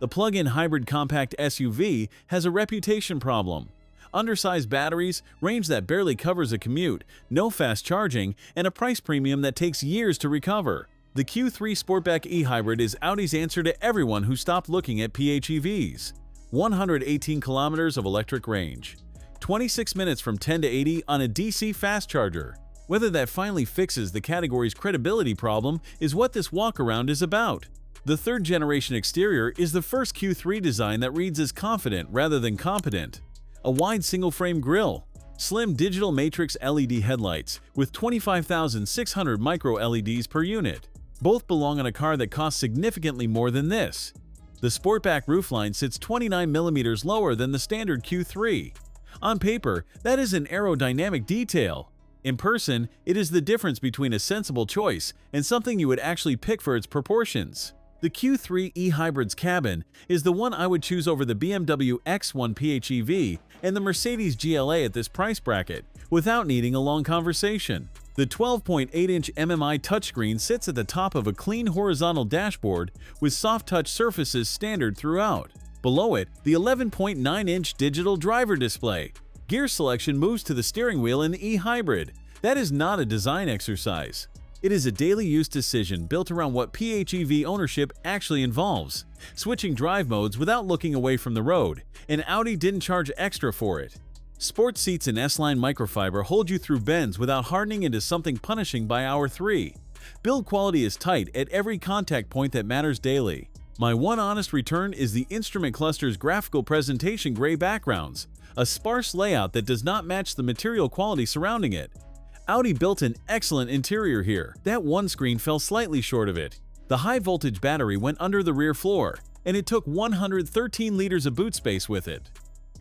The plug-in hybrid compact SUV has a reputation problem. Undersized batteries, range that barely covers a commute, no fast charging, and a price premium that takes years to recover. The Q3 Sportback e-hybrid is Audi's answer to everyone who stopped looking at PHEVs. 118 kilometers of electric range. 26 minutes from 10 to 80 on a DC fast charger. Whether that finally fixes the category's credibility problem is what this walkaround is about. The third-generation exterior is the first Q3 design that reads as confident rather than competent. A wide single-frame grille, slim digital matrix LED headlights with 25,600 micro-LEDs per unit. Both belong on a car that costs significantly more than this. The Sportback roofline sits 29 mm lower than the standard Q3. On paper, that is an aerodynamic detail. In person, it is the difference between a sensible choice and something you would actually pick for its proportions. The Q3 e-hybrid's cabin is the one I would choose over the BMW X1 PHEV and the Mercedes GLA at this price bracket, without needing a long conversation. The 12.8-inch MMI touchscreen sits at the top of a clean horizontal dashboard with soft-touch surfaces standard throughout. Below it, the 11.9-inch digital driver display. Gear selection moves to the steering wheel in the e-hybrid. That is not a design exercise. It is a daily use decision built around what PHEV ownership actually involves, switching drive modes without looking away from the road, and Audi didn't charge extra for it. Sport seats in S-line microfiber hold you through bends without hardening into something punishing by hour 3. Build quality is tight at every contact point that matters daily. My one honest return is the instrument cluster's graphical presentation gray backgrounds, a sparse layout that does not match the material quality surrounding it. Audi built an excellent interior here. That one screen fell slightly short of it. The high-voltage battery went under the rear floor, and it took 113 liters of boot space with it.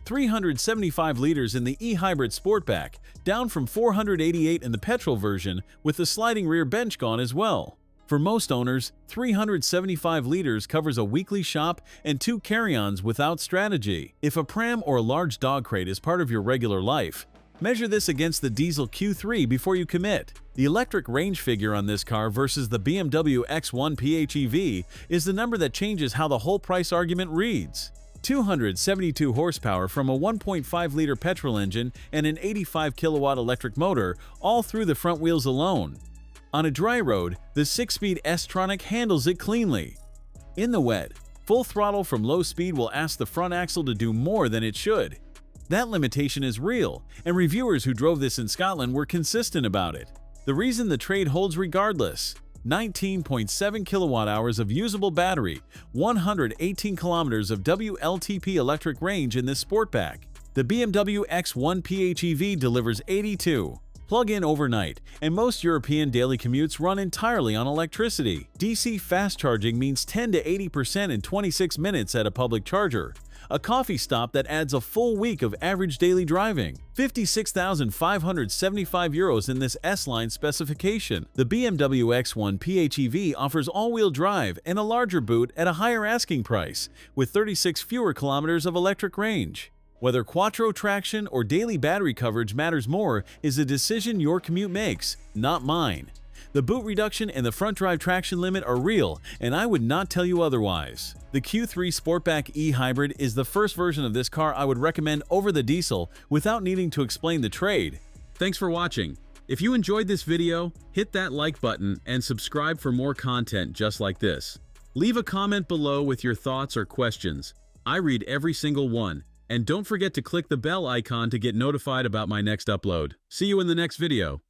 375 liters in the e-hybrid Sportback, down from 488 in the petrol version, with the sliding rear bench gone as well. For most owners, 375 liters covers a weekly shop and 2 carry-ons without strategy. If a pram or a large dog crate is part of your regular life, measure this against the diesel Q3 before you commit. The electric range figure on this car versus the BMW X1 PHEV is the number that changes how the whole price argument reads. 272 horsepower from a 1.5-liter petrol engine and an 85-kilowatt electric motor, all through the front wheels alone. On a dry road, the 6-speed S-Tronic handles it cleanly. In the wet, full throttle from low speed will ask the front axle to do more than it should. That limitation is real, and reviewers who drove this in Scotland were consistent about it. The reason the trade holds regardless: 19.7 kilowatt-hours of usable battery, 118 kilometers of WLTP electric range in this Sportback. The BMW X1 PHEV delivers 82. Plug in overnight, and most European daily commutes run entirely on electricity. DC fast charging means 10 to 80% in 26 minutes at a public charger. A coffee stop that adds a full week of average daily driving. 56,575 euros in this S-Line specification. The BMW X1 PHEV offers all-wheel drive and a larger boot at a higher asking price, with 36 fewer kilometers of electric range. Whether quattro traction or daily battery coverage matters more is a decision your commute makes, not mine. The boot reduction and the front drive traction limit are real, and I would not tell you otherwise. The Q3 Sportback e-hybrid is the first version of this car I would recommend over the diesel without needing to explain the trade. Thanks for watching. If you enjoyed this video, hit that like button and subscribe for more content just like this. Leave a comment below with your thoughts or questions. I read every single one. And don't forget to click the bell icon to get notified about my next upload. See you in the next video.